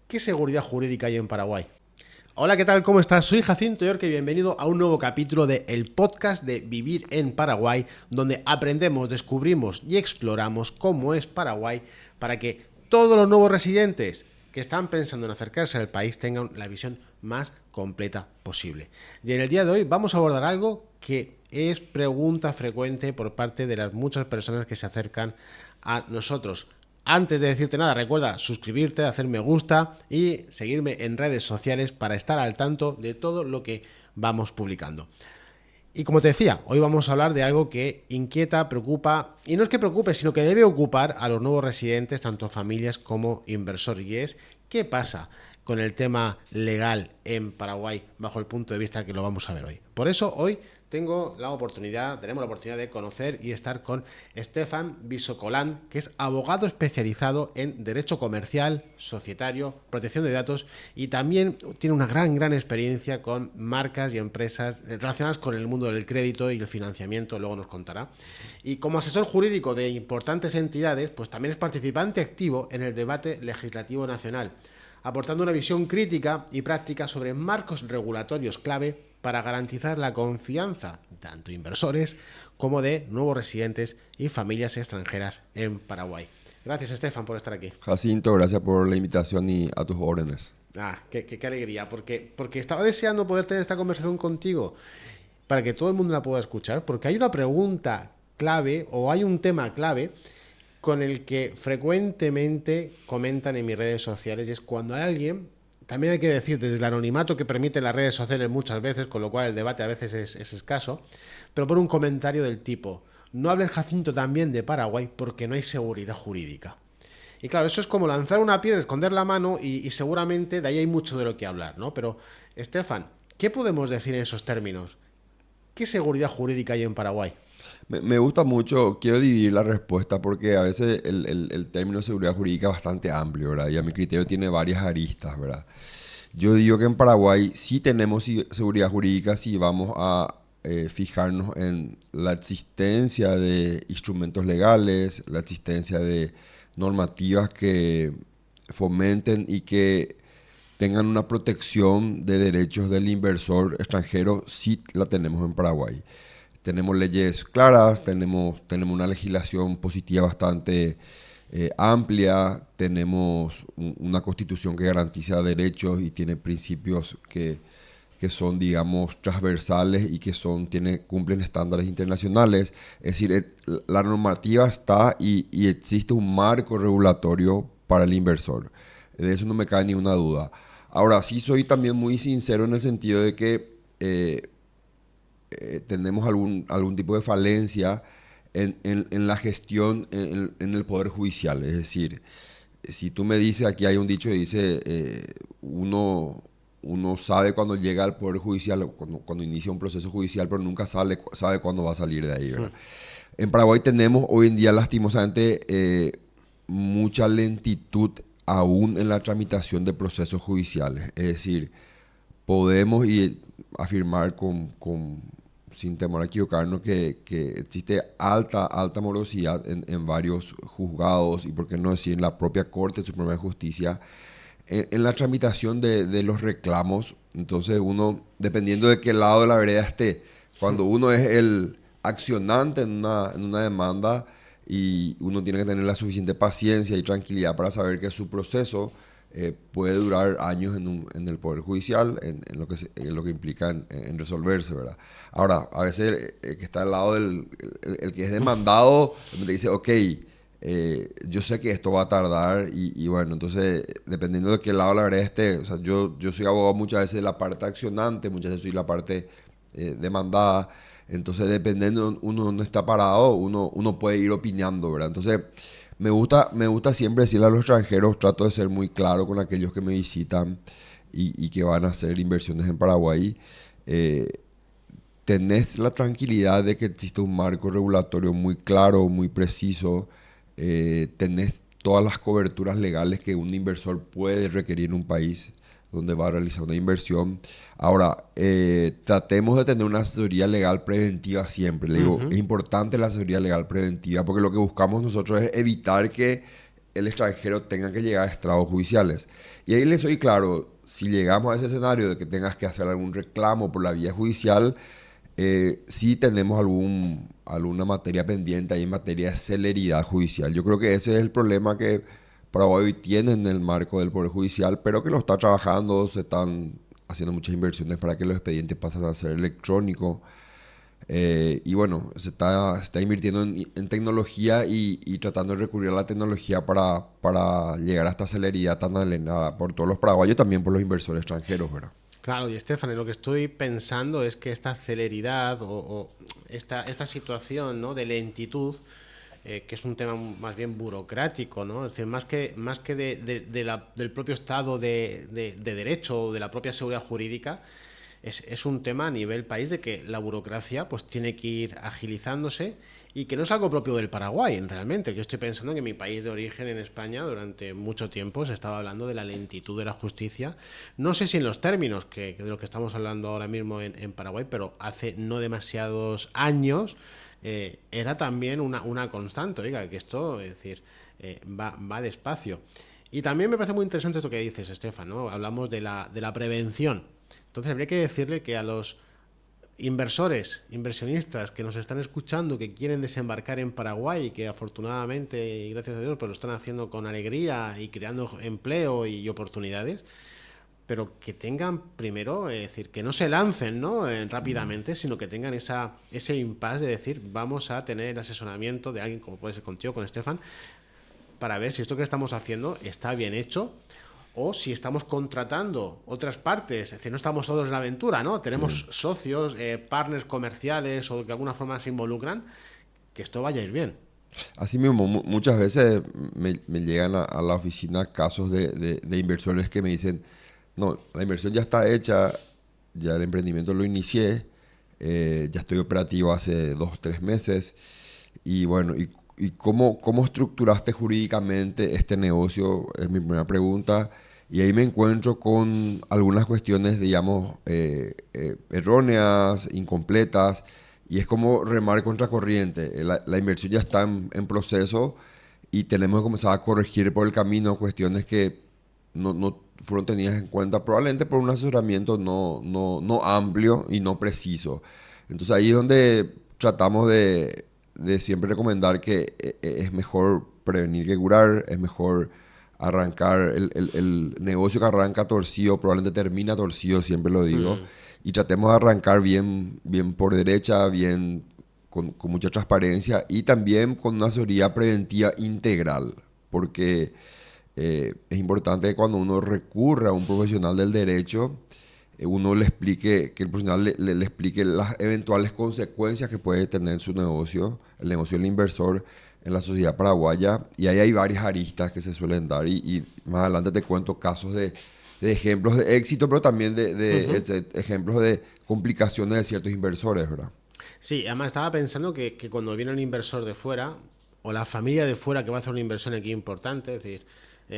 ¿Qué seguridad jurídica hay en Paraguay? Hola, ¿qué tal? ¿Cómo estás? Soy Jacinto Yorque y bienvenido a un nuevo capítulo de el podcast de Vivir en Paraguay, donde aprendemos, descubrimos y exploramos cómo es Paraguay para que todos los nuevos residentes que están pensando en acercarse al país tengan la visión más completa posible. Y en el día de hoy vamos a abordar algo que es pregunta frecuente por parte de las muchas personas que se acercan a nosotros. Antes de decirte nada, recuerda suscribirte, hacer me gusta y seguirme en redes sociales para estar al tanto de todo lo que vamos publicando. Y como te decía, hoy vamos a hablar de algo que inquieta, preocupa, y no es que preocupe, sino que debe ocupar a los nuevos residentes, tanto familias como inversores, y es qué pasa con el tema legal en Paraguay bajo el punto de vista que lo vamos a ver hoy. Por eso hoy tenemos la oportunidad de conocer y estar con Stefan Bisocolán, que es abogado especializado en derecho comercial, societario, protección de datos y también tiene una gran experiencia con marcas y empresas relacionadas con el mundo del crédito y el financiamiento, luego nos contará. Y como asesor jurídico de importantes entidades, pues también es participante activo en el debate legislativo nacional, aportando una visión crítica y práctica sobre marcos regulatorios clave para garantizar la confianza tanto de inversores como de nuevos residentes y familias extranjeras en Paraguay. Gracias, Estefan, por estar aquí. Jacinto, gracias por la invitación y a tus órdenes. Qué alegría, porque estaba deseando poder tener esta conversación contigo para que todo el mundo la pueda escuchar, porque hay una pregunta clave o hay un tema clave con el que frecuentemente comentan en mis redes sociales, y es cuando hay alguien, también hay que decir, desde el anonimato que permiten las redes sociales muchas veces, con lo cual el debate a veces es escaso, pero por un comentario del tipo: no hables, Jacinto, también de Paraguay porque no hay seguridad jurídica. Y claro, eso es como lanzar una piedra, esconder la mano y seguramente de ahí hay mucho de lo que hablar, ¿no? Pero, Estefan, ¿qué podemos decir en esos términos? ¿Qué seguridad jurídica hay en Paraguay? Me gusta mucho, quiero dividir la respuesta porque a veces el término seguridad jurídica es bastante amplio, ¿verdad? Y a mi criterio tiene varias aristas, ¿verdad? Yo digo que en Paraguay sí tenemos seguridad jurídica si vamos a fijarnos en la existencia de instrumentos legales, la existencia de normativas que fomenten y que tengan una protección de derechos del inversor extranjero, sí la tenemos en Paraguay. Tenemos leyes claras, tenemos una legislación positiva bastante amplia, tenemos una constitución que garantiza derechos y tiene principios que son, digamos, transversales y que cumplen estándares internacionales. Es decir, la normativa está y existe un marco regulatorio para el inversor. De eso no me cabe ninguna duda. Ahora, sí soy también muy sincero en el sentido de que tenemos algún tipo de falencia en la gestión en el Poder Judicial. Es decir, si tú me dices, aquí hay un dicho que dice, uno sabe cuando llega al Poder Judicial, cuando inicia un proceso judicial, pero nunca sabe cuándo va a salir de ahí, ¿verdad? En Paraguay tenemos hoy en día, lastimosamente, mucha lentitud aún en la tramitación de procesos judiciales. Es decir, podemos afirmar sin temor a equivocarnos que existe alta morosidad en varios juzgados y por qué no decir en la propia Corte Suprema de Justicia en la tramitación de los reclamos. Entonces uno, dependiendo de qué lado de la vereda esté, cuando uno es el accionante en una demanda, y uno tiene que tener la suficiente paciencia y tranquilidad para saber que su proceso puede durar años en el Poder Judicial, en lo que implica en resolverse, ¿verdad? Ahora, a veces el que está al lado el que es demandado, te dice, ok, yo sé que esto va a tardar y bueno, entonces, dependiendo de qué lado la vereda esté, o sea, yo soy abogado muchas veces de la parte accionante, muchas veces soy la parte demandada. Entonces, dependiendo uno dónde está parado, uno puede ir opinando, ¿verdad? Entonces, me gusta siempre decirle a los extranjeros, trato de ser muy claro con aquellos que me visitan y que van a hacer inversiones en Paraguay. Eh, Tenés la tranquilidad de que existe un marco regulatorio muy claro, muy preciso. Tenés todas las coberturas legales que un inversor puede requerir en un país donde va a realizar una inversión. Ahora, tratemos de tener una asesoría legal preventiva siempre. Le digo, es importante la asesoría legal preventiva porque lo que buscamos nosotros es evitar que el extranjero tenga que llegar a estrados judiciales. Y ahí les soy claro, si llegamos a ese escenario de que tengas que hacer algún reclamo por la vía judicial, sí tenemos alguna materia pendiente ahí en materia de celeridad judicial. Yo creo que ese es el problema que Paraguay hoy tiene en el marco del Poder Judicial, pero que lo está trabajando, se están haciendo muchas inversiones para que los expedientes pasen a ser electrónicos. Y bueno, se está invirtiendo en tecnología y tratando de recurrir a la tecnología para llegar a esta celeridad tan anhelada por todos los paraguayos y también por los inversores extranjeros, ¿verdad? Claro, y Estefan, lo que estoy pensando es que esta celeridad o esta situación, ¿no?, de lentitud, que es un tema más bien burocrático, ¿no? Es decir, más que del propio Estado de Derecho o de la propia seguridad jurídica, es un tema a nivel país de que la burocracia pues tiene que ir agilizándose y que no es algo propio del Paraguay, realmente. Yo estoy pensando que en mi país de origen, en España, durante mucho tiempo se estaba hablando de la lentitud de la justicia. No sé si en los términos de lo que estamos hablando ahora mismo en Paraguay, pero hace no demasiados años era también una constante. Oiga, que esto, es decir, va despacio. Y también me parece muy interesante esto que dices, Estefan, ¿no? Hablamos de la prevención. Entonces habría que decirle que a los inversionistas que nos están escuchando, que quieren desembarcar en Paraguay y que afortunadamente y gracias a Dios pues lo están haciendo con alegría y creando empleo y oportunidades, pero que tengan primero, es decir, que no se lancen, ¿no?, rápidamente, sino que tengan ese impasse de decir, vamos a tener el asesoramiento de alguien como puede ser contigo, con Estefan, para ver si esto que estamos haciendo está bien hecho o si estamos contratando otras partes. Es decir, no estamos todos en la aventura, ¿no? Tenemos socios, partners comerciales o que de alguna forma se involucran, que esto vaya a ir bien. Así mismo, muchas veces me llegan a la oficina casos de inversores que me dicen, no, la inversión ya está hecha, ya el emprendimiento lo inicié, ya estoy operativo hace 2 o 3 meses, y bueno, ¿y cómo estructuraste jurídicamente este negocio? Es mi primera pregunta. Y ahí me encuentro con algunas cuestiones, digamos, erróneas, incompletas, y es como remar contra corriente. La inversión ya está en proceso y tenemos que comenzar a corregir por el camino cuestiones que no fueron tenidas en cuenta, probablemente por un asesoramiento no amplio y no preciso. Entonces ahí es donde tratamos de siempre recomendar que es mejor prevenir que curar, es mejor arrancar el negocio que arranca torcido, probablemente termina torcido, siempre lo digo, y tratemos de arrancar bien por derecha, bien con mucha transparencia y también con una asesoría preventiva integral, porque es importante que cuando uno recurra a un profesional del derecho, uno le explique, que el profesional le explique las eventuales consecuencias que puede tener su negocio, el negocio del inversor en la sociedad paraguaya. Y ahí hay varias aristas que se suelen dar y más adelante te cuento casos de ejemplos de éxito, pero también de ejemplos de complicaciones de ciertos inversores, ¿verdad? Sí, además estaba pensando que cuando viene un inversor de fuera o la familia de fuera que va a hacer una inversión aquí importante, es decir,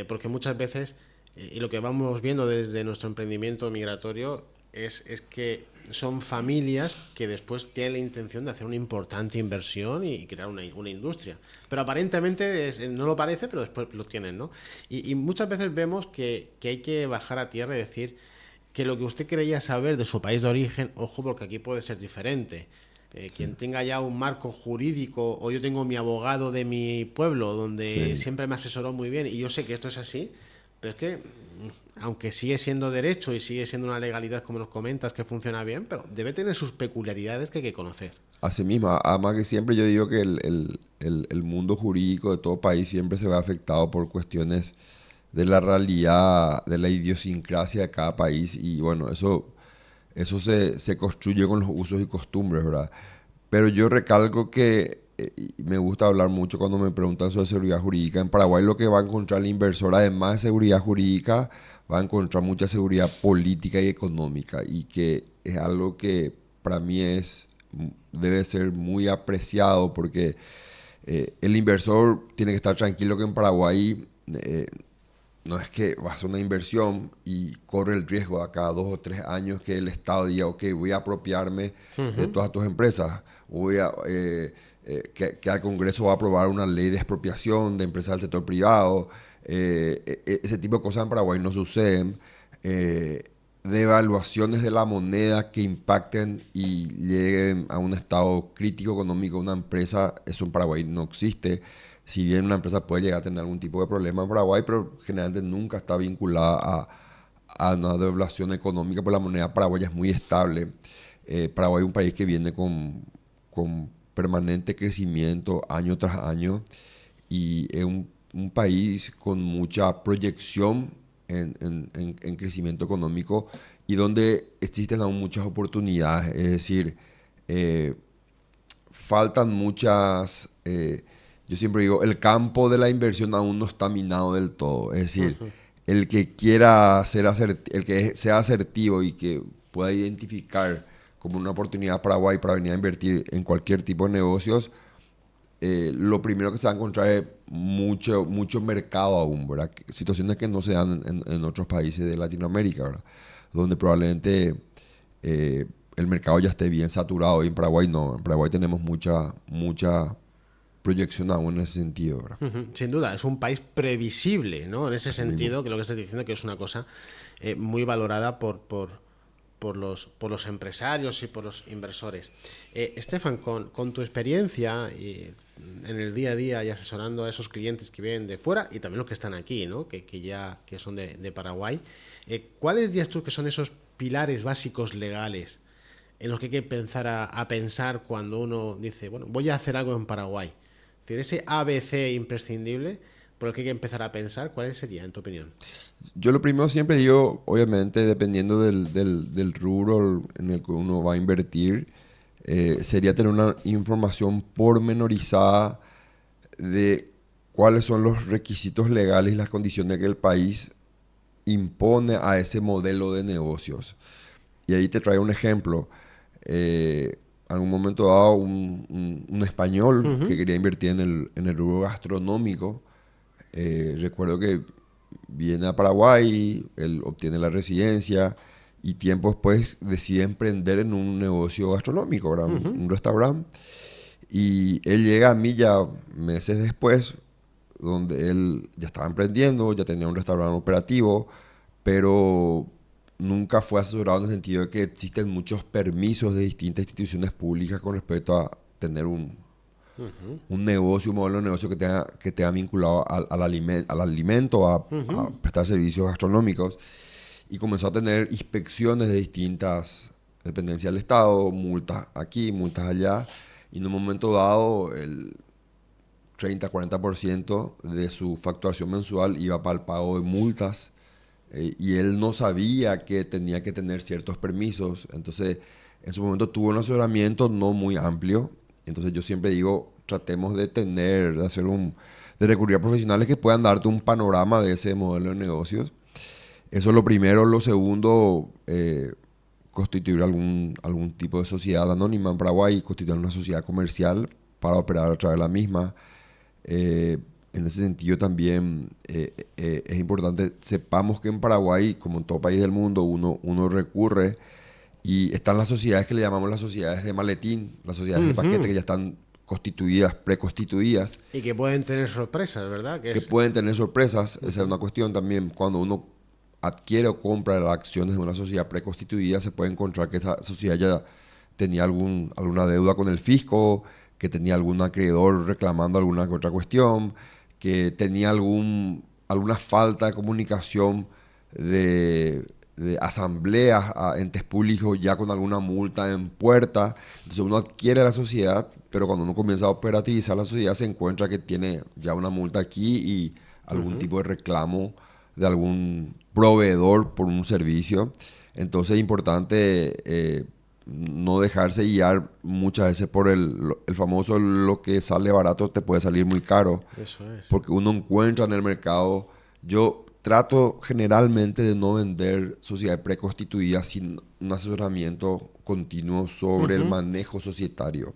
porque muchas veces, y lo que vamos viendo desde nuestro emprendimiento migratorio, es que son familias que después tienen la intención de hacer una importante inversión y crear una industria. Pero aparentemente no lo parece, pero después lo tienen, ¿no? Y muchas veces vemos que hay que bajar a tierra y decir que lo que usted creía saber de su país de origen, ojo, porque aquí puede ser diferente. Quien tenga ya un marco jurídico, o yo tengo mi abogado de mi pueblo, donde Sí. siempre me asesoró muy bien, y yo sé que esto es así, pero es que, aunque sigue siendo derecho y sigue siendo una legalidad, como nos comentas, que funciona bien, pero debe tener sus peculiaridades que hay que conocer. Así mismo, además que siempre yo digo que el mundo jurídico de todo país siempre se ve afectado por cuestiones de la realidad, de la idiosincrasia de cada país y bueno, eso se construye con los usos y costumbres, ¿verdad? Pero yo recalco que y me gusta hablar mucho cuando me preguntan sobre seguridad jurídica. En Paraguay lo que va a encontrar el inversor, además de seguridad jurídica, va a encontrar mucha seguridad política y económica y que es algo que para mí debe ser muy apreciado porque el inversor tiene que estar tranquilo que en Paraguay no es que va a hacer una inversión y corre el riesgo a cada 2 o 3 años que el Estado diga, ok, voy a apropiarme de todas tus empresas, voy a que al Congreso va a aprobar una ley de expropiación de empresas del sector privado. Ese tipo de cosas en Paraguay no suceden. Devaluaciones de la moneda que impacten y lleguen a un estado crítico económico de una empresa, eso en Paraguay no existe. Si bien una empresa puede llegar a tener algún tipo de problema en Paraguay, pero generalmente nunca está vinculada a una devaluación económica, porque la moneda paraguaya es muy estable. Paraguay es un país que viene con permanente crecimiento año tras año y es un país con mucha proyección en crecimiento económico y donde existen aún muchas oportunidades. Es decir, faltan muchas... yo siempre digo, el campo de la inversión aún no está minado del todo. Es decir, el que quiera el que sea asertivo y que pueda identificar como una oportunidad para Paraguay para venir a invertir en cualquier tipo de negocios, lo primero que se va a encontrar es mucho mercado aún, ¿verdad? Situaciones que no se dan en otros países de Latinoamérica, ¿verdad? Donde probablemente el mercado ya esté bien saturado y en Paraguay no. En Paraguay tenemos mucha proyección aún en ese sentido, ¿verdad? Sin duda, es un país previsible, ¿no? En ese sentido, que lo que estás diciendo que es una cosa muy valorada por los empresarios y por los inversores. Estefan, con tu experiencia en el día a día y asesorando a esos clientes que vienen de fuera y también los que están aquí, ¿no? que son de Paraguay, ¿cuáles dirías tú que son esos pilares básicos legales en los que hay que empezar a pensar cuando uno dice, bueno, voy a hacer algo en Paraguay? Es decir, ese ABC imprescindible por el que hay que empezar a pensar, ¿cuál sería, en tu opinión? Yo lo primero siempre digo, obviamente, dependiendo del rubro en el que uno va a invertir, sería tener una información pormenorizada de cuáles son los requisitos legales y las condiciones que el país impone a ese modelo de negocios. Y ahí te traigo un ejemplo. Algún momento dado, un español que quería invertir en el rubro gastronómico, recuerdo que viene a Paraguay, él obtiene la residencia y tiempo después decide emprender en un negocio gastronómico, ¿verdad? Un restaurante. Y él llega a mí ya meses después, donde él ya estaba emprendiendo, ya tenía un restaurante operativo, pero nunca fue asesorado en el sentido de que existen muchos permisos de distintas instituciones públicas con respecto a tener un negocio, un modelo de negocio que tenga vinculado al alimento, a prestar servicios gastronómicos. Y comenzó a tener inspecciones de distintas dependencias del Estado, multas aquí, multas allá. Y en un momento dado, el 30-40% de su facturación mensual iba para el pago de multas. Y él no sabía que tenía que tener ciertos permisos. Entonces, en su momento tuvo un asesoramiento no muy amplio. Entonces, yo siempre digo, tratemos de recurrir a profesionales que puedan darte un panorama de ese modelo de negocios. Eso es lo primero. Lo segundo, constituir algún tipo de sociedad anónima en Paraguay, constituir una sociedad comercial para operar a través de la misma. En ese sentido también es importante, sepamos que en Paraguay, como en todo país del mundo, uno recurre y están las sociedades que le llamamos las sociedades de maletín, las sociedades de paquete que ya están constituidas, preconstituidas. Y que pueden tener sorpresas, ¿verdad? Que pueden tener sorpresas, esa es una cuestión también. Cuando uno adquiere o compra las acciones de una sociedad preconstituida, se puede encontrar que esa sociedad ya tenía alguna deuda con el fisco, que tenía algún acreedor reclamando alguna otra cuestión, que tenía alguna falta de comunicación de asambleas a entes públicos ya con alguna multa en puerta. Entonces uno adquiere la sociedad, pero cuando uno comienza a operativizar la sociedad se encuentra que tiene ya una multa aquí y algún tipo de reclamo de algún proveedor por un servicio. Entonces es importante no dejarse guiar muchas veces por el famoso lo que sale barato te puede salir muy caro. Eso es. Porque uno encuentra en el mercado, yo trato generalmente de no vender sociedades preconstituidas sin un asesoramiento continuo sobre el manejo societario.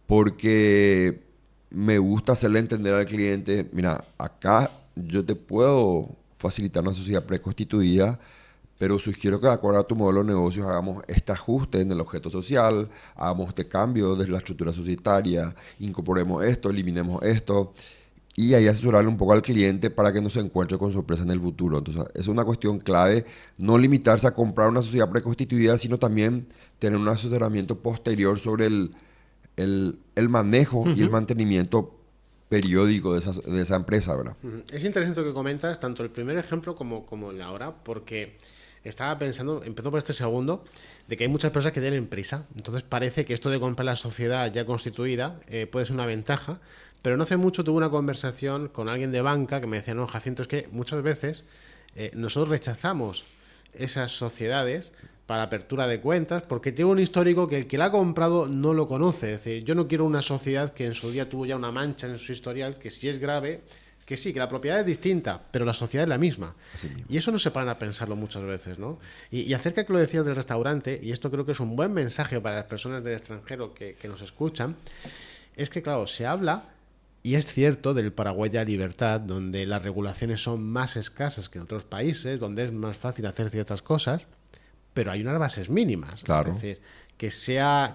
Porque me gusta hacerle entender al cliente, mira, acá yo te puedo facilitar una sociedad preconstituida, pero sugiero que de acuerdo a tu modelo de negocios hagamos este ajuste en el objeto social, hagamos este cambio de la estructura societaria, incorporemos esto, eliminemos esto, y ahí asesorarle un poco al cliente para que no se encuentre con sorpresa en el futuro. Entonces, es una cuestión clave, no limitarse a comprar una sociedad preconstituida, sino también tener un asesoramiento posterior sobre el manejo y el mantenimiento periódico de esa empresa, ¿verdad? Es interesante lo que comentas, tanto el primer ejemplo como el de ahora, porque estaba pensando, empezó por este segundo, de que hay muchas personas que tienen prisa. Entonces parece que esto de comprar la sociedad ya constituida puede ser una ventaja, pero no hace mucho tuve una conversación con alguien de banca que me decía, no, Jacinto, es que muchas veces nosotros rechazamos esas sociedades para apertura de cuentas porque tiene un histórico que el que la ha comprado no lo conoce. Es decir, yo no quiero una sociedad que en su día tuvo ya una mancha en su historial, que si es grave, que sí, que la propiedad es distinta, pero la sociedad es la misma. Y eso no se paran a pensarlo muchas veces, ¿no? Y acerca que lo decías del restaurante, y esto creo que es un buen mensaje para las personas del extranjero que nos escuchan, es que, claro, se habla, y es cierto, del Paraguay de la libertad, donde las regulaciones son más escasas que en otros países, donde es más fácil hacer ciertas cosas, pero hay unas bases mínimas. Claro. Es decir,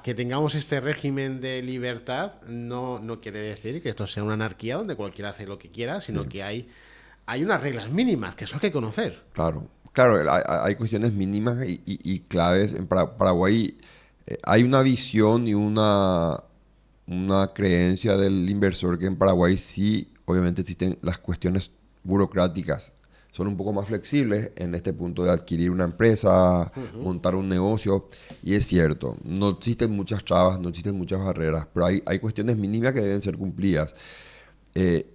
que tengamos este régimen de libertad no quiere decir que esto sea una anarquía donde cualquiera hace lo que quiera, sino que hay unas reglas mínimas que eso hay que conocer. Claro, claro, hay cuestiones mínimas y claves. En Paraguay hay una visión y una creencia del inversor que en Paraguay sí, obviamente existen las cuestiones burocráticas. Son un poco más flexibles en este punto de adquirir una empresa, montar un negocio. Y es cierto, no existen muchas trabas, no existen muchas barreras, pero hay cuestiones mínimas que deben ser cumplidas.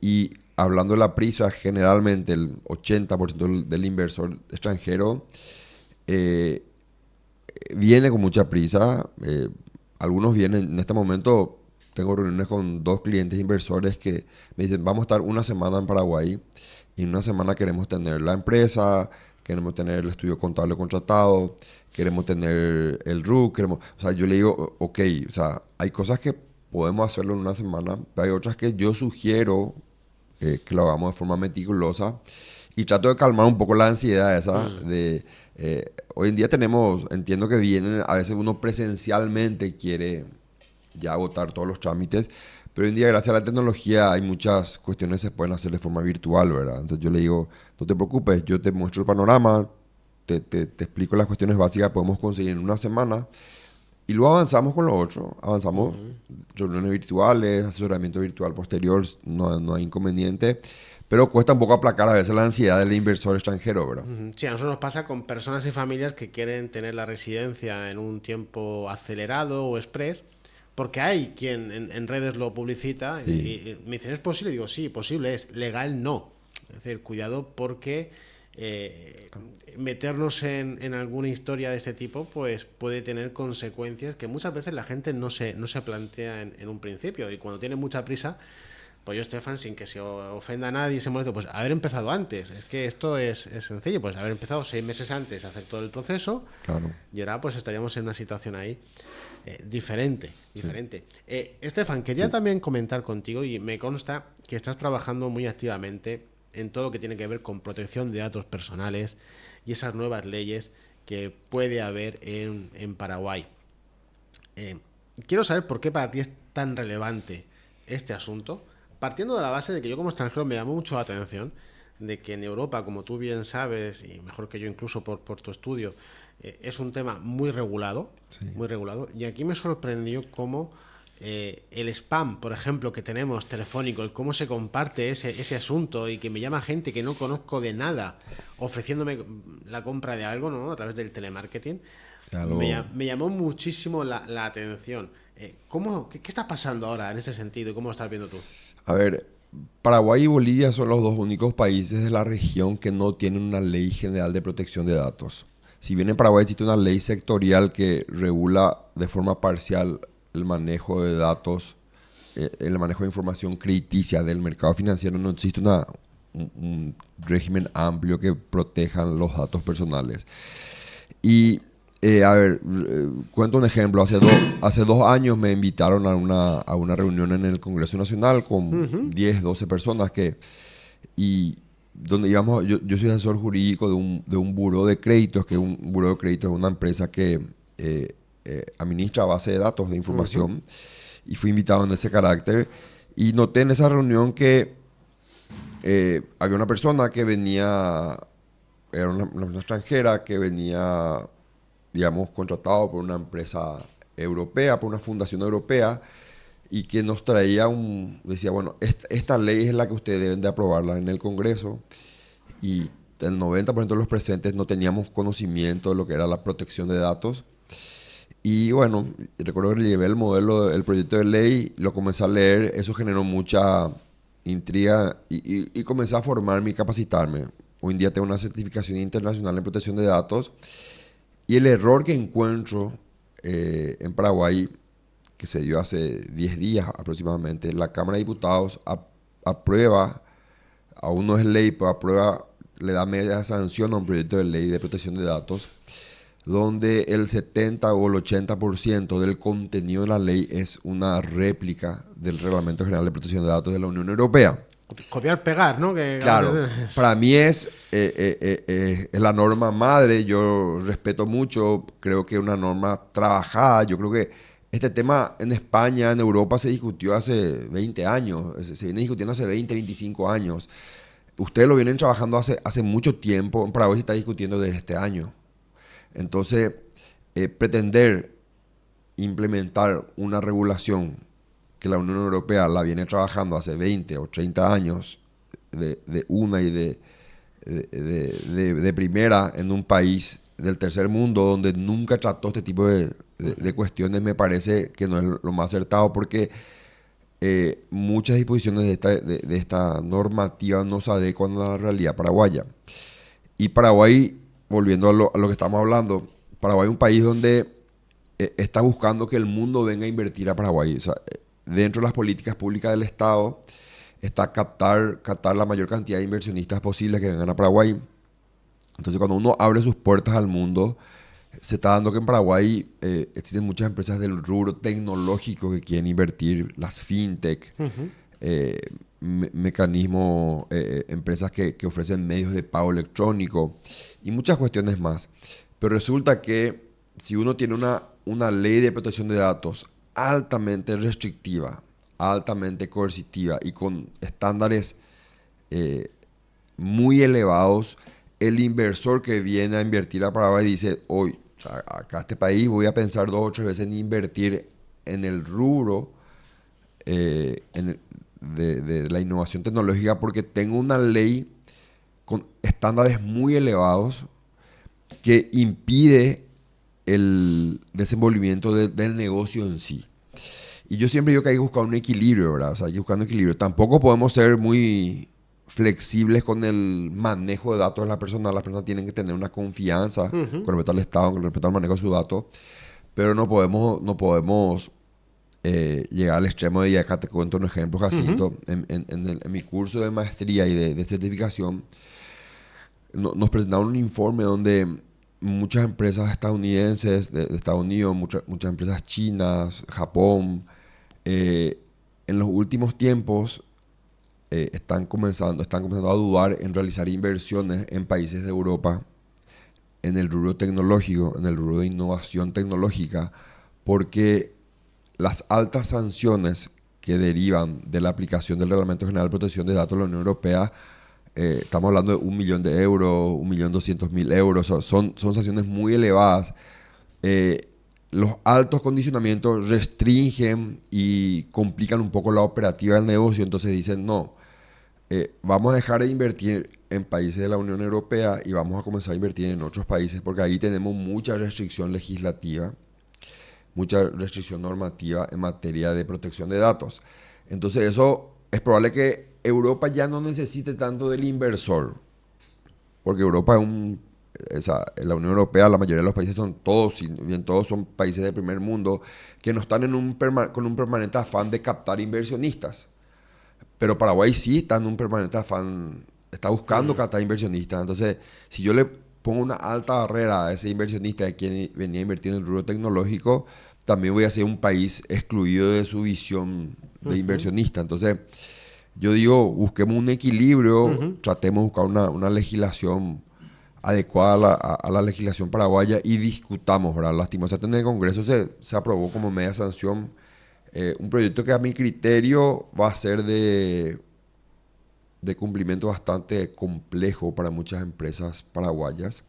Y hablando de la prisa, generalmente el 80% del inversor extranjero viene con mucha prisa. Algunos vienen, en este momento tengo reuniones con 2 clientes inversores que me dicen, vamos a estar una semana en Paraguay y en una semana queremos tener la empresa, queremos tener el estudio contable contratado, queremos tener el RUC, o sea, yo le digo, ok, o sea, hay cosas que podemos hacerlo en una semana, pero hay otras que yo sugiero que lo hagamos de forma meticulosa y trato de calmar un poco la ansiedad esa de... hoy en día entiendo que vienen, a veces uno presencialmente quiere ya agotar todos los trámites, pero hoy en día gracias a la tecnología hay muchas cuestiones que se pueden hacer de forma virtual, ¿verdad? Entonces yo le digo, no te preocupes, yo te muestro el panorama, te explico las cuestiones básicas que podemos conseguir en una semana y luego avanzamos con lo otro, avanzamos reuniones virtuales, asesoramiento virtual posterior, no hay inconveniente. Pero cuesta un poco aplacar a veces la ansiedad del inversor extranjero, ¿verdad? Sí, a nosotros nos pasa con personas y familias que quieren tener la residencia en un tiempo acelerado o express, porque hay quien en redes lo publicita y me dicen, ¿es posible? Digo, sí, posible es. Legal, no. Es decir, cuidado porque meternos en alguna historia de ese tipo pues puede tener consecuencias que muchas veces la gente no se plantea en un principio. Y cuando tiene mucha prisa... Pues yo, Estefan, sin que se ofenda a nadie y se moleste, pues haber empezado antes. Es que esto es sencillo, pues haber empezado 6 meses antes a hacer todo el proceso. Claro. Y ahora pues estaríamos en una situación ahí diferente. Estefan, quería también comentar contigo, y me consta que estás trabajando muy activamente en todo lo que tiene que ver con protección de datos personales y esas nuevas leyes que puede haber en Paraguay. Quiero saber por qué para ti es tan relevante este asunto, partiendo de la base de que yo como extranjero me llamó mucho la atención de que en Europa, como tú bien sabes, y mejor que yo incluso por tu estudio, es un tema muy regulado, y aquí me sorprendió cómo el spam, por ejemplo, que tenemos telefónico, el cómo se comparte ese asunto y que me llama gente que no conozco de nada ofreciéndome la compra de algo, ¿no? A través del telemarketing, me llamó muchísimo la atención. ¿Qué está pasando ahora en ese sentido? ¿Cómo lo estás viendo tú? A ver, Paraguay y Bolivia son los 2 únicos países de la región que no tienen una ley general de protección de datos. Si bien en Paraguay existe una ley sectorial que regula de forma parcial el manejo de datos, el manejo de información crediticia del mercado financiero, no existe un régimen amplio que proteja los datos personales. Y cuento un ejemplo. Hace 2 años me invitaron a una reunión en el Congreso Nacional con 10, 12 personas y donde íbamos, yo soy asesor jurídico de un buró de créditos, que un buró de créditos es una empresa que administra base de datos de información, y fui invitado en ese carácter, y noté en esa reunión que había una persona que venía, era una extranjera que venía, digamos, contratado por una empresa europea, por una fundación europea, y que nos traía decía, bueno, esta ley es la que ustedes deben de aprobarla en el Congreso, y el 90% de los presentes no teníamos conocimiento de lo que era la protección de datos. Y bueno, recuerdo que llevé el modelo, el proyecto de ley, lo comencé a leer, eso generó mucha intriga y comencé a formarme y capacitarme. Hoy en día tengo una certificación internacional en protección de datos, y el error que encuentro en Paraguay, que se dio hace 10 días aproximadamente, la Cámara de Diputados aprueba, aún no es ley, pero aprueba, le da media sanción a un proyecto de ley de protección de datos, donde el 70 o el 80% del contenido de la ley es una réplica del Reglamento General de Protección de Datos de la Unión Europea. Copiar, pegar, ¿no? Claro, para mí es la norma madre, yo respeto mucho, creo que es una norma trabajada, yo creo que este tema en España, en Europa se discutió hace 20 años, se viene discutiendo hace 20, 25 años. Ustedes lo vienen trabajando hace mucho tiempo, en Paraguay se está discutiendo desde este año. Entonces, pretender implementar una regulación que la Unión Europea la viene trabajando hace 20 o 30 años de una y de primera en un país del tercer mundo donde nunca trató este tipo de cuestiones, me parece que no es lo más acertado, porque muchas disposiciones de esta normativa no se adecuan a la realidad paraguaya. Y Paraguay, volviendo a lo que estamos hablando, Paraguay es un país donde está buscando que el mundo venga a invertir a Paraguay. O sea, dentro de las políticas públicas del Estado está captar la mayor cantidad de inversionistas posibles que vengan a Paraguay. Entonces, cuando uno abre sus puertas al mundo, se está dando que en Paraguay existen muchas empresas del rubro tecnológico que quieren invertir, las fintech, mecanismos, empresas que ofrecen medios de pago electrónico y muchas cuestiones más. Pero resulta que si uno tiene una ley de protección de datos altamente restrictiva, altamente coercitiva y con estándares muy elevados, el inversor que viene a invertir a Paraguay dice, hoy, acá a este país voy a pensar 2 o 3 veces en invertir en el rubro de la innovación tecnológica, porque tengo una ley con estándares muy elevados que impide el desenvolvimiento del negocio en sí. Y yo siempre digo que hay que buscar un equilibrio, ¿verdad? O sea, hay que buscar un equilibrio. Tampoco podemos ser muy flexibles con el manejo de datos de la persona. Las personas tienen que tener una confianza con respecto al Estado, con respecto al manejo de sus datos. Pero no podemos llegar al extremo de, y acá te cuento un ejemplo, Jacinto. En mi curso de maestría y de certificación, nos presentaron un informe donde muchas empresas estadounidenses, de Estados Unidos, muchas empresas chinas, Japón, en los últimos tiempos están comenzando a dudar en realizar inversiones en países de Europa en el rubro tecnológico, en el rubro de innovación tecnológica, porque las altas sanciones que derivan de la aplicación del Reglamento General de Protección de Datos de la Unión Europea, estamos hablando de 1 millón de euros, 1.200.000 euros, son sanciones muy elevadas. Los altos condicionamientos restringen y complican un poco la operativa del negocio, entonces dicen no, vamos a dejar de invertir en países de la Unión Europea y vamos a comenzar a invertir en otros países, porque ahí tenemos mucha restricción legislativa, mucha restricción normativa en materia de protección de datos. Entonces eso es probable que Europa ya no necesite tanto del inversor, porque Europa es la Unión Europea, la mayoría de los países son todos, si bien todos son países del primer mundo, que no están con un permanente afán de captar inversionistas. Pero Paraguay sí está en un permanente afán, está buscando captar inversionistas. Entonces, si yo le pongo una alta barrera a ese inversionista de quien venía a invertir en el rubro tecnológico, también voy a ser un país excluido de su visión de inversionista. Entonces, yo digo, busquemos un equilibrio, tratemos de buscar una legislación adecuada a la legislación paraguaya y discutamos, ¿verdad? Lastimosamente en el Congreso se aprobó como media sanción un proyecto que a mi criterio va a ser de cumplimiento bastante complejo para muchas empresas paraguayas.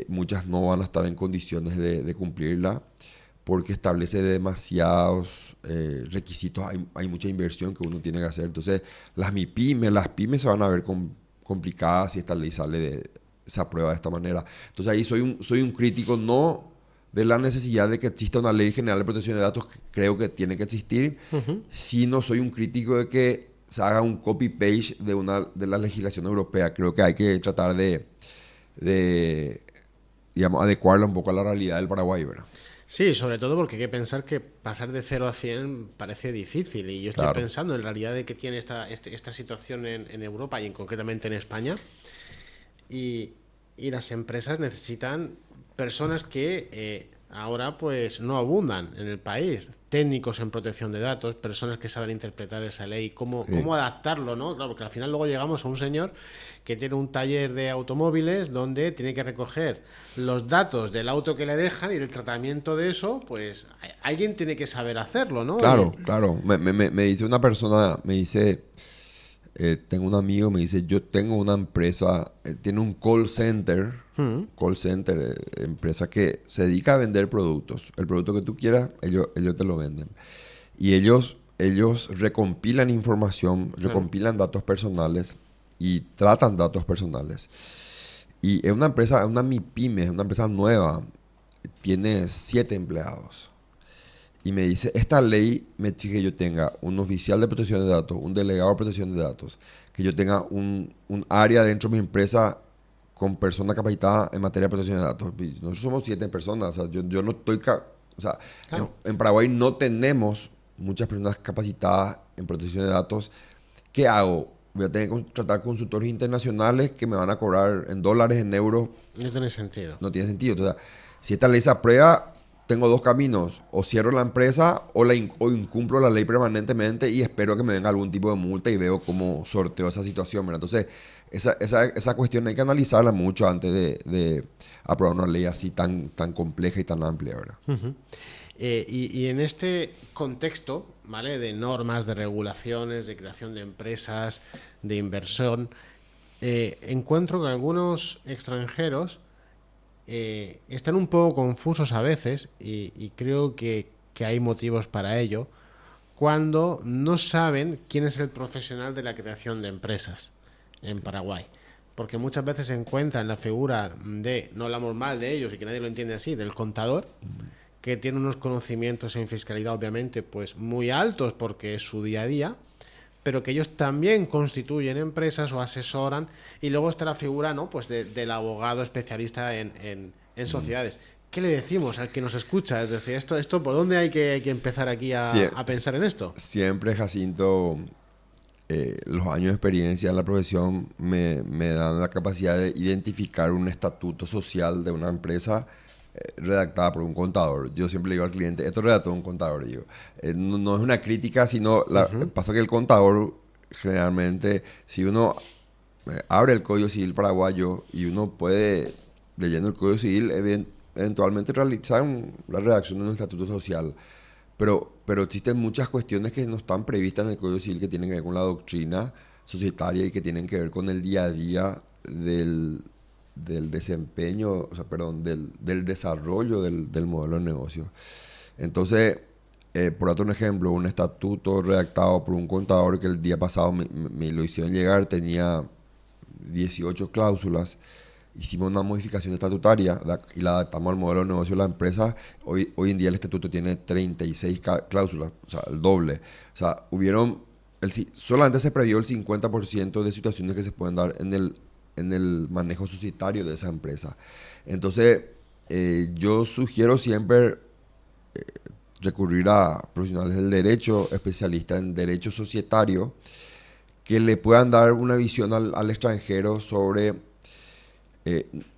Muchas no van a estar en condiciones de cumplirla porque establece demasiados requisitos, hay mucha inversión que uno tiene que hacer. Entonces, las pymes se van a ver complicadas si esta ley se aprueba de esta manera. Entonces, ahí soy un crítico no de la necesidad de que exista una ley general de protección de datos, que creo que tiene que existir, sino soy un crítico de que se haga un copy-paste de la legislación europea. Creo que hay que tratar de digamos, adecuarla un poco a la realidad del Paraguay, ¿verdad? Sí, sobre todo porque hay que pensar que pasar de 0 a 100 parece difícil. Y yo estoy pensando en la realidad de que tiene esta situación en Europa y concretamente en España. Y las empresas necesitan personas que ahora pues no abundan en el país. Técnicos en protección de datos, personas que saben interpretar esa ley, cómo adaptarlo, ¿no? Claro, porque al final luego llegamos a un señor que tiene un taller de automóviles donde tiene que recoger los datos del auto que le dejan y el tratamiento de eso, pues alguien tiene que saber hacerlo, ¿no? Claro. Me dice una persona, tengo un amigo, me dice, yo tengo una empresa, tiene un call center, empresa que se dedica a vender productos. El producto que tú quieras, ellos te lo venden. Y ellos recompilan información, recompilan datos personales y tratan datos personales. Y es una empresa, es una MIPYME, es una empresa nueva, tiene 7 empleados. Y me dice, esta ley me exige que yo tenga un oficial de protección de datos, un delegado de protección de datos, que yo tenga un área dentro de mi empresa con personas capacitadas en materia de protección de datos. Nosotros somos 7 personas, o sea, yo no estoy... O sea, claro. en Paraguay no tenemos muchas personas capacitadas en protección de datos. ¿Qué hago? Voy a tener que contratar consultores internacionales que me van a cobrar en dólares, en euros. No tiene sentido. No tiene sentido. O sea, si esta ley se aprueba, tengo 2 caminos. O cierro la empresa o incumplo la ley permanentemente y espero que me venga algún tipo de multa y veo cómo sorteo esa situación, ¿verdad? Entonces, esa cuestión hay que analizarla mucho antes de aprobar una ley así tan compleja y tan amplia, ¿verdad? Y en este contexto, ¿vale? De normas, de regulaciones, de creación de empresas, de inversión, encuentro que algunos extranjeros están un poco confusos a veces y creo que hay motivos para ello cuando no saben quién es el profesional de la creación de empresas en Paraguay. Porque muchas veces se encuentra en la figura de, no hablamos mal de ellos y que nadie lo entiende así, del contador, que tiene unos conocimientos en fiscalidad obviamente pues muy altos porque es su día a día, pero que ellos también constituyen empresas o asesoran, y luego está la figura, ¿no? Pues del abogado especialista en sociedades. ¿Qué le decimos al que nos escucha? Es decir, esto ¿por dónde hay que empezar aquí a pensar en esto? Siempre, Jacinto, los años de experiencia en la profesión me dan la capacidad de identificar un estatuto social de una empresa redactada por un contador. Yo siempre le digo al cliente, esto redactó un contador. Digo. No es una crítica, sino pasa que el contador generalmente, si uno abre el Código Civil paraguayo y uno puede, leyendo el Código Civil, eventualmente realizar la redacción de un estatuto social. Pero existen muchas cuestiones que no están previstas en el Código Civil que tienen que ver con la doctrina societaria y que tienen que ver con el día a día del desempeño, o sea, perdón, del desarrollo del modelo de negocio. Entonces, por otro ejemplo, un estatuto redactado por un contador que el día pasado me lo hicieron llegar, tenía 18 cláusulas. Hicimos una modificación estatutaria y la adaptamos al modelo de negocio de la empresa. Hoy en día el estatuto tiene 36 cláusulas, o sea, el doble. O sea, solamente se previó el 50% de situaciones que se pueden dar en el manejo societario de esa empresa. Entonces, yo sugiero siempre recurrir a profesionales del derecho, especialistas en derecho societario, que le puedan dar una visión al extranjero sobre...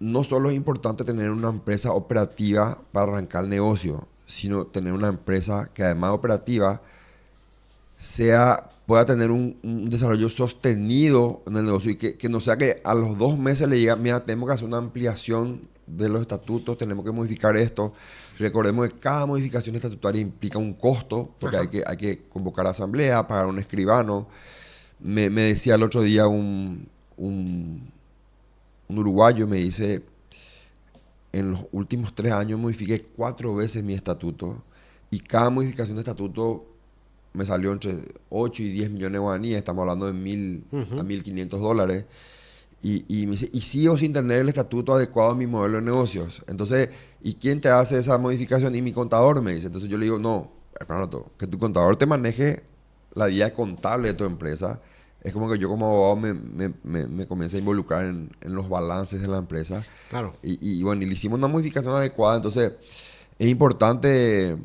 no solo es importante tener una empresa operativa para arrancar el negocio, sino tener una empresa que además operativa pueda tener un desarrollo sostenido en el negocio y que no sea que a los 2 meses le diga, mira, tenemos que hacer una ampliación de los estatutos, tenemos que modificar esto. Recordemos que cada modificación estatutaria implica un costo, porque hay que convocar a asamblea, pagar un escribano. Me decía el otro día un uruguayo, me dice, en los últimos 3 años modifiqué 4 veces mi estatuto y cada modificación de estatuto me salió entre 8 y 10 millones de guaraníes, estamos hablando de $1,000 a $1,500. Y me dice, y sigo sin tener el estatuto adecuado a mi modelo de negocios. Entonces, ¿y quién te hace esa modificación? Y mi contador me dice. Entonces yo le digo, no, hermano, que tu contador te maneje la vía contable de tu empresa. Es como que yo como abogado me comencé a involucrar en los balances de la empresa. Claro. Y bueno, y le hicimos una modificación adecuada. Entonces, es importante,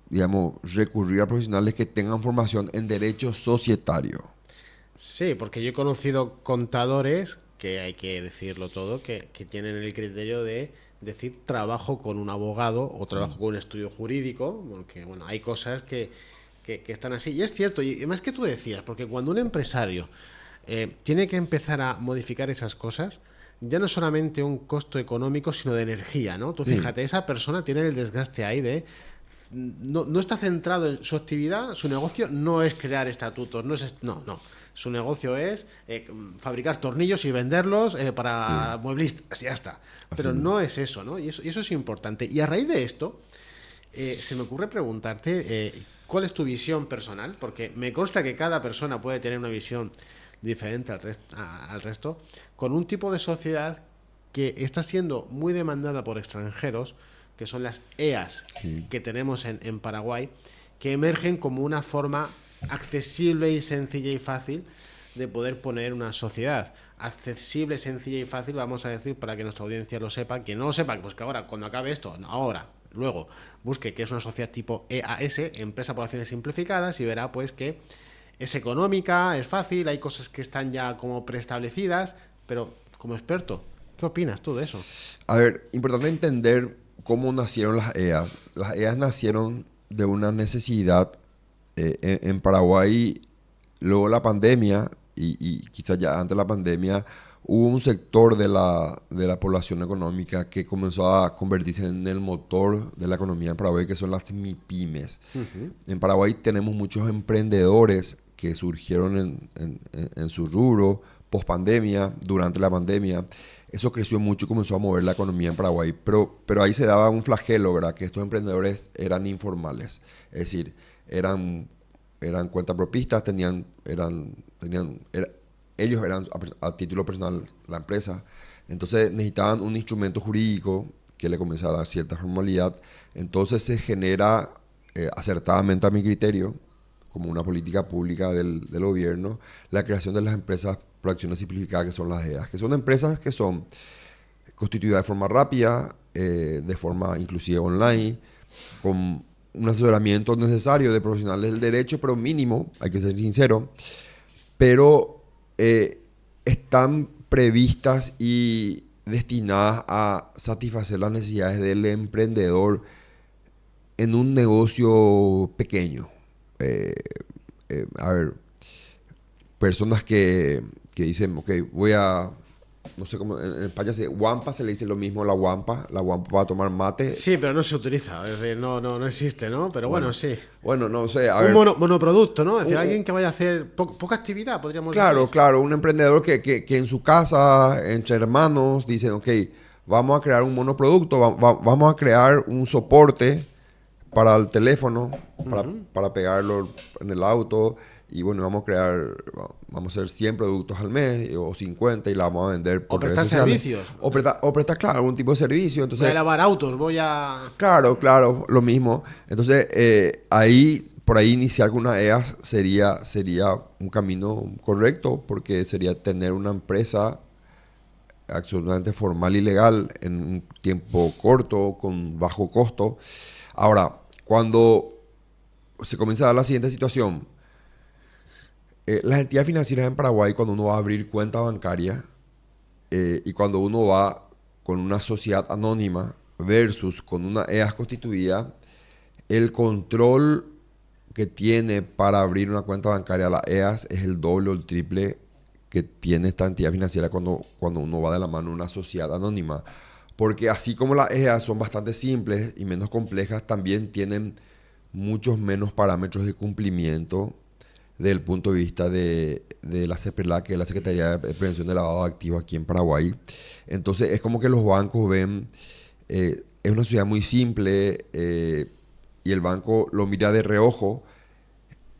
digamos, recurrir a profesionales que tengan formación en derecho societario. Sí, porque yo he conocido contadores, que hay que decirlo todo, que tienen el criterio de decir trabajo con un abogado o trabajo con un estudio jurídico, porque bueno, hay cosas que están así. Y es cierto, y más que tú decías, porque cuando un empresario tiene que empezar a modificar esas cosas, ya no es solamente un costo económico, sino de energía, ¿no? Tú fíjate, esa persona tiene el desgaste ahí de... No está centrado en su actividad, su negocio no es crear estatutos, no. Su negocio es fabricar tornillos y venderlos para mueblistas, ya está. Pero no es eso, ¿no? Y eso es importante. Y a raíz de esto, se me ocurre preguntarte cuál es tu visión personal, porque me consta que cada persona puede tener una visión diferente al resto, con un tipo de sociedad que está siendo muy demandada por extranjeros, que son las EAs que tenemos en Paraguay, que emergen como una forma accesible y sencilla y fácil de poder poner una sociedad. Accesible, sencilla y fácil, vamos a decir, para que nuestra audiencia lo sepa. Quien no lo sepa, pues que ahora, cuando acabe esto, luego, busque que es una sociedad tipo EAS, Empresa por Acciones Simplificadas, y verá pues que es económica, es fácil, hay cosas que están ya como preestablecidas, pero como experto, ¿qué opinas tú de eso? A ver, importante entender cómo nacieron las EAS. Las EAS nacieron de una necesidad en Paraguay, luego la pandemia, y quizás ya antes de la pandemia, hubo un sector de la población económica que comenzó a convertirse en el motor de la economía en Paraguay, que son las MIPYMES. En Paraguay tenemos muchos emprendedores que surgieron en su rubro, post pandemia, durante la pandemia. Eso creció mucho y comenzó a mover la economía en Paraguay. Pero ahí se daba un flagelo, ¿verdad? Que estos emprendedores eran informales. Es decir, eran cuentapropistas, ellos eran a título personal la empresa. Entonces necesitaban un instrumento jurídico que le comenzara a dar cierta formalidad. Entonces se genera, acertadamente a mi criterio, como una política pública del gobierno, la creación de las empresas por acciones simplificadas, que son las EAS, que son empresas que son constituidas de forma rápida, de forma inclusive online, con un asesoramiento necesario de profesionales del derecho, pero mínimo, hay que ser sincero, pero están previstas y destinadas a satisfacer las necesidades del emprendedor en un negocio pequeño. A ver, personas que dicen, ok, no sé cómo, en España guampa se le dice lo mismo, la guampa para tomar mate. Sí, pero no se utiliza, es decir, no existe, ¿no? Pero bueno, sí. Bueno, no sé, a un ver. Monoproducto, ¿no? Es decir, alguien que vaya a hacer poca actividad, podríamos decir. Claro, un emprendedor que en su casa, entre hermanos, dicen, ok, vamos a crear un monoproducto, vamos a crear un soporte para el teléfono, para pegarlo en el auto, y bueno, vamos a hacer 100 productos al mes o 50 y la vamos a vender por redes sociales. Servicios. O prestar, claro, algún tipo de servicio. Entonces, voy a lavar autos, Claro, lo mismo. Entonces, por ahí iniciar con una EAS sería un camino correcto, porque sería tener una empresa absolutamente formal y legal en un tiempo corto, con bajo costo. Ahora, cuando se comienza a dar la siguiente situación, las entidades financieras en Paraguay, cuando uno va a abrir cuenta bancaria y cuando uno va con una sociedad anónima versus con una EAS constituida, el control que tiene para abrir una cuenta bancaria la EAS es el doble o el triple que tiene esta entidad financiera cuando uno va de la mano a una sociedad anónima. Porque así como las EAS son bastante simples y menos complejas, también tienen muchos menos parámetros de cumplimiento desde el punto de vista de la CEPRELAC, que es la Secretaría de Prevención de Lavado de Activos aquí en Paraguay. Entonces es como que los bancos ven, es una sociedad muy simple y el banco lo mira de reojo.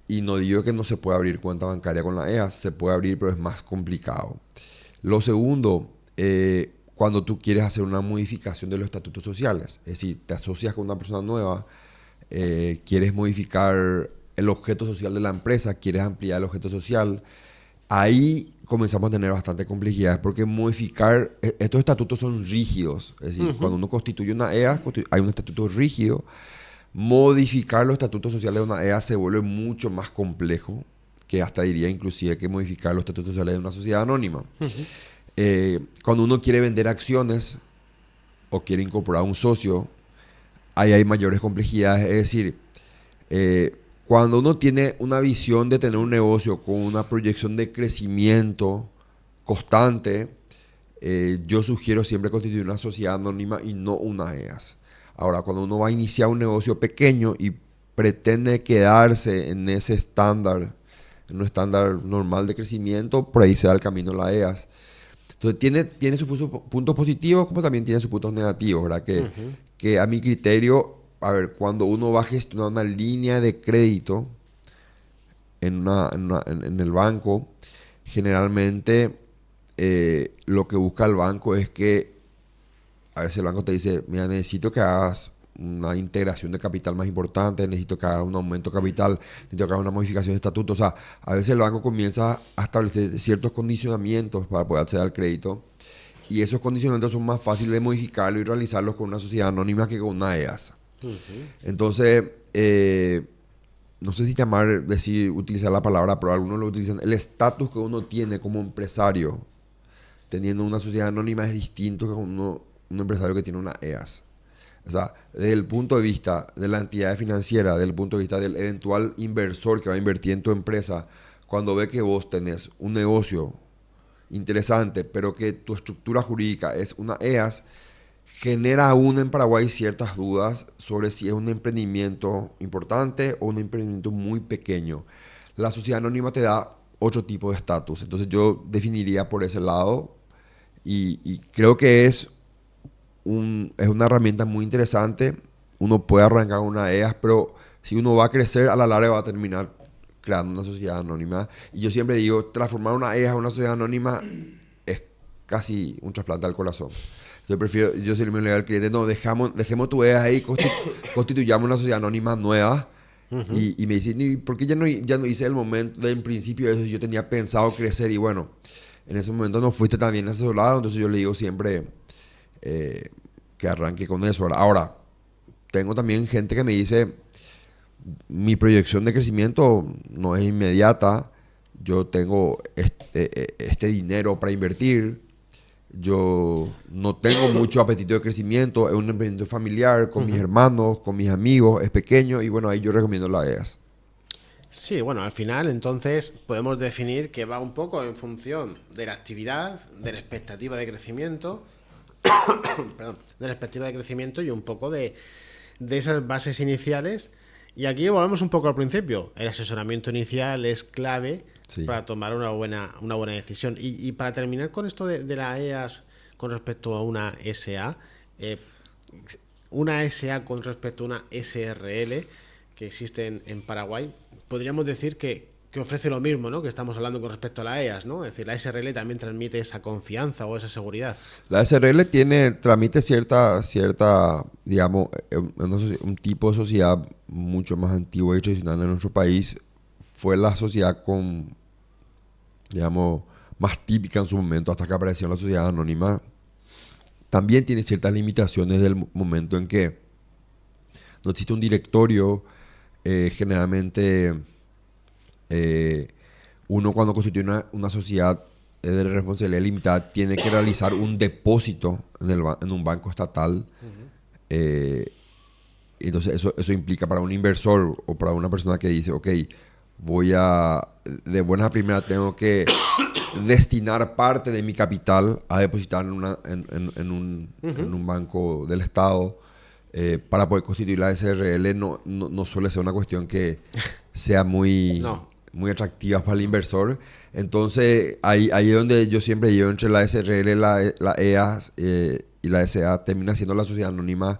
Y no digo que no se pueda abrir cuenta bancaria con la EAS, se puede abrir, pero es más complicado. Lo segundo, cuando tú quieres hacer una modificación de los estatutos sociales, es decir, te asocias con una persona nueva, quieres modificar el objeto social de la empresa, quieres ampliar el objeto social, ahí comenzamos a tener bastante complejidades, porque modificar, estos estatutos son rígidos, es decir, cuando uno constituye una EAS, hay un estatuto rígido. Modificar los estatutos sociales de una EAS se vuelve mucho más complejo, que hasta diría inclusive que modificar los estatutos sociales de una sociedad anónima. Cuando uno quiere vender acciones o quiere incorporar un socio, ahí hay mayores complejidades. Es decir, cuando uno tiene una visión de tener un negocio con una proyección de crecimiento constante, yo sugiero siempre constituir una sociedad anónima y no una EAS. Ahora, cuando uno va a iniciar un negocio pequeño y pretende quedarse en ese estándar, en un estándar normal de crecimiento, por ahí se da el camino a la EAS. Entonces, tiene sus puntos positivos como también tiene sus puntos negativos, ¿verdad? Que a mi criterio, a ver, cuando uno va a gestionar una línea de crédito en el banco, generalmente lo que busca el banco es que a veces el banco te dice, mira, necesito que hagas una integración de capital más importante, necesito que hagas un aumento de capital, necesito que hagas una modificación de estatuto. O sea, a veces el banco comienza a establecer ciertos condicionamientos para poder acceder al crédito y esos condicionamientos son más fáciles de modificarlos y realizarlos con una sociedad anónima que con una EAS. Entonces, no sé si utilizar la palabra, pero algunos lo utilizan. El estatus que uno tiene como empresario teniendo una sociedad anónima es distinto que un empresario que tiene una EAS. O sea, desde el punto de vista de la entidad financiera, desde el punto de vista del eventual inversor que va a invertir en tu empresa, cuando ve que vos tenés un negocio interesante, pero que tu estructura jurídica es una EAS, genera aún en Paraguay ciertas dudas sobre si es un emprendimiento importante o un emprendimiento muy pequeño. La sociedad anónima te da otro tipo de estatus. Entonces yo definiría por ese lado y creo que es una herramienta muy interesante. Uno puede arrancar una EAS, pero si uno va a crecer, a la larga va a terminar creando una sociedad anónima. Y yo siempre digo, transformar una EAS en una sociedad anónima es casi un trasplante al corazón. Yo siempre le digo al cliente, no, dejemos tu EAS ahí, constituyamos una sociedad anónima nueva. Y me dicen, ¿por qué ya no hice el momento en principio de eso? Yo tenía pensado crecer y bueno, en ese momento no fuiste tan bien asesorado, entonces yo le digo siempre que arranque con eso. Ahora, tengo también gente que me dice, mi proyección de crecimiento no es inmediata, yo tengo este dinero para invertir, yo no tengo mucho apetito de crecimiento, es un emprendimiento familiar con mis hermanos, con mis amigos, es pequeño y bueno, ahí yo recomiendo la EAS. Sí, bueno, al final entonces podemos definir que va un poco en función de la actividad, de la expectativa de crecimiento, perdón, de la expectativa de crecimiento y un poco de esas bases iniciales. Y aquí volvemos un poco al principio. El asesoramiento inicial es clave para tomar una buena decisión. Y para terminar con esto de la EAS con respecto a una SA, una SA con respecto a una SRL que existe en Paraguay, podríamos decir que ofrece lo mismo, ¿no? Que estamos hablando con respecto a la EAS, ¿no? Es decir, la SRL también transmite esa confianza o esa seguridad. La SRL transmite cierta, digamos, un tipo de sociedad mucho más antigua y tradicional en nuestro país. Fue la sociedad con, digamos, más típica en su momento hasta que apareció la sociedad anónima. También tiene ciertas limitaciones del momento en que no existe un directorio. Generalmente uno cuando constituye una sociedad de responsabilidad limitada tiene que realizar un depósito en un banco estatal Entonces eso implica para un inversor o para una persona que dice, ok, de buena a primera tengo que destinar parte de mi capital a depositar en un banco del Estado para poder constituir la SRL, no suele ser una cuestión que sea muy, No. muy atractiva para el inversor. Entonces, ahí es donde yo siempre llevo entre la SRL, la EA y la SA, termina siendo la sociedad anónima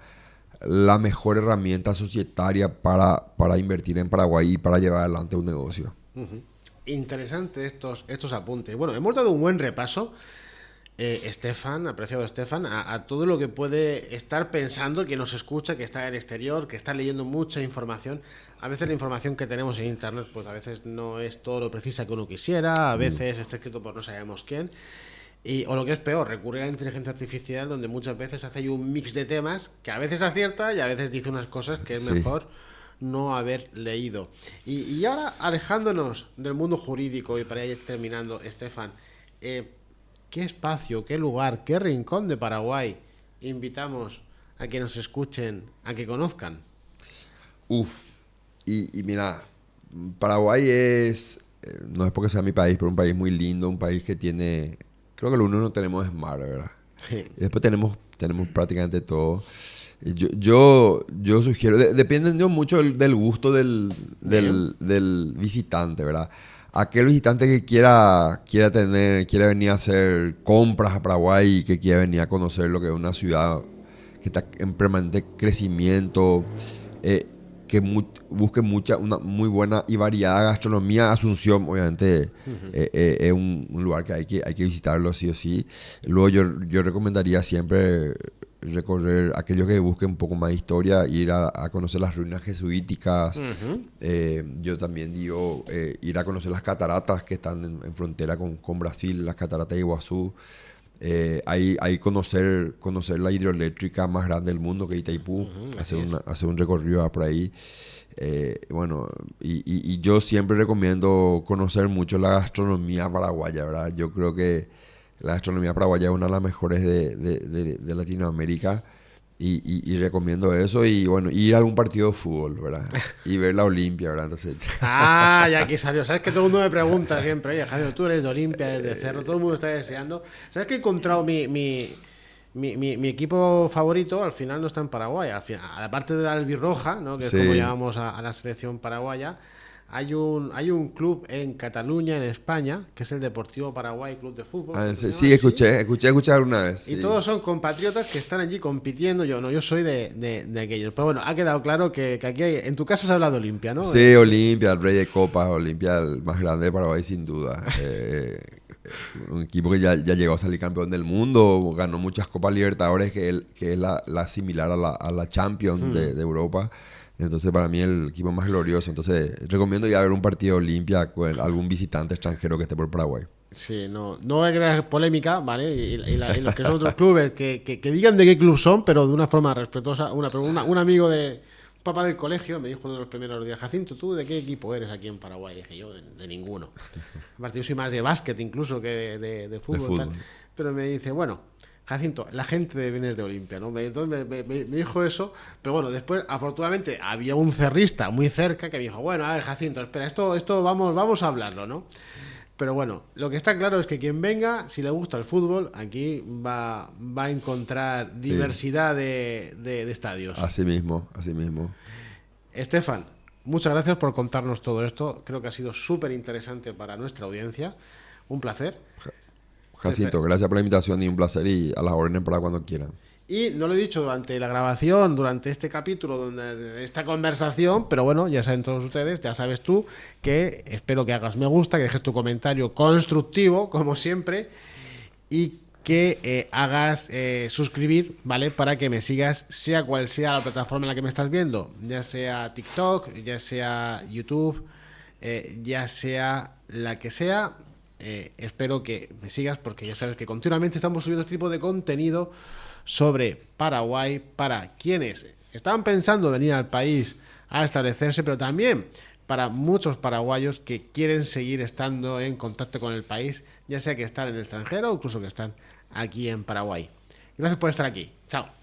la mejor herramienta societaria para invertir en Paraguay y para llevar adelante un negocio. Interesante estos apuntes. Bueno, hemos dado un buen repaso, Estefan, apreciado Estefan, a todo lo que puede estar pensando que nos escucha, que está en el exterior, que está leyendo mucha información. A veces la información que tenemos en internet, pues a veces no es todo lo precisa que uno quisiera, a veces está escrito por no sabemos quién. O lo que es peor, recurrir a la inteligencia artificial, donde muchas veces hace ahí un mix de temas que a veces acierta y a veces dice unas cosas que es mejor no haber leído. Y ahora, alejándonos del mundo jurídico y para ir terminando, Estefan, ¿qué espacio, qué lugar, qué rincón de Paraguay invitamos a que nos escuchen, a que conozcan? Uf, y mira, Paraguay no es porque sea mi país, pero un país muy lindo, un país que tiene, creo que lo único que no tenemos es mar, ¿verdad? Sí. Y después tenemos prácticamente todo. Yo sugiero, depende mucho del gusto del visitante, ¿verdad? Aquel visitante que quiera venir a hacer compras a Paraguay y que quiera venir a conocer lo que es una ciudad que está en permanente crecimiento, que busque una muy buena y variada gastronomía. Asunción, obviamente, es un lugar que hay que visitarlo sí o sí. Luego yo recomendaría siempre recorrer, aquellos que busquen un poco más de historia, ir a conocer las ruinas jesuíticas. Yo también digo ir a conocer las cataratas que están en frontera con Brasil, las cataratas de Iguazú. Ahí conocer la hidroeléctrica más grande del mundo, que es Itaipú, hacer un recorrido por ahí. Bueno, y yo siempre recomiendo conocer mucho la gastronomía paraguaya, ¿verdad? Yo creo que la gastronomía paraguaya es una de las mejores de Latinoamérica. Y recomiendo eso. Y bueno, ir a algún partido de fútbol, ¿verdad? Y ver la Olimpia, ¿verdad? Entonces, Ya aquí salió. ¿Sabes que todo el mundo me pregunta siempre? Oye, Javier, tú eres de Olimpia, eres de Cerro, todo el mundo está deseando. ¿Sabes que he encontrado mi equipo favorito? Al final no está en Paraguay. Al final, aparte de la albirroja, ¿no? Que es como llamamos a la selección paraguaya, hay un club en Cataluña, en España, que es el Deportivo Paraguay Club de Fútbol. Sí, escuché alguna vez. Y todos son compatriotas que están allí compitiendo. Yo soy de aquellos. Pero bueno, ha quedado claro que aquí en tu caso se habla de Olimpia, ¿no? Sí, Olimpia, el rey de copas, Olimpia, el más grande de Paraguay, sin duda. Un equipo que ya llegó a salir campeón del mundo, ganó muchas Copas Libertadores, que es la similar a la Champions de Europa. Entonces, para mí, el equipo más glorioso. Entonces, recomiendo ir a ver un partido Olimpia con algún visitante extranjero que esté por Paraguay. Sí, no hay gran polémica, ¿vale? Y los que son otros clubes, que digan de qué club son, pero de una forma respetuosa. Un amigo de papá del colegio me dijo uno de los primeros días: Jacinto, ¿tú de qué equipo eres aquí en Paraguay? Y dije yo, de ninguno. Aparte, yo soy más de básquet incluso que de fútbol. Tal. Pero me dice, bueno, Jacinto, la gente de Vienes de Olimpia, ¿no? Entonces me dijo eso, pero bueno, después afortunadamente había un cerrista muy cerca que me dijo, bueno, a ver, Jacinto, espera, esto vamos a hablarlo, ¿no? Pero bueno, lo que está claro es que quien venga, si le gusta el fútbol, aquí va a encontrar diversidad de estadios. Así mismo. Estefan, muchas gracias por contarnos todo esto. Creo que ha sido súper interesante para nuestra audiencia. Un placer. Jacinto, gracias por la invitación y un placer, y a las órdenes para cuando quieran. Y no lo he dicho durante la grabación, durante este capítulo, donde esta conversación, pero bueno, ya saben todos ustedes, ya sabes tú, que espero que hagas me gusta, que dejes tu comentario constructivo, como siempre, y que hagas suscribir, ¿vale? Para que me sigas, sea cual sea la plataforma en la que me estás viendo, ya sea TikTok, ya sea YouTube, ya sea la que sea. Espero que me sigas, porque ya sabes que continuamente estamos subiendo este tipo de contenido sobre Paraguay para quienes estaban pensando venir al país a establecerse, pero también para muchos paraguayos que quieren seguir estando en contacto con el país, ya sea que están en el extranjero o incluso que están aquí en Paraguay. Gracias por estar aquí. Chao.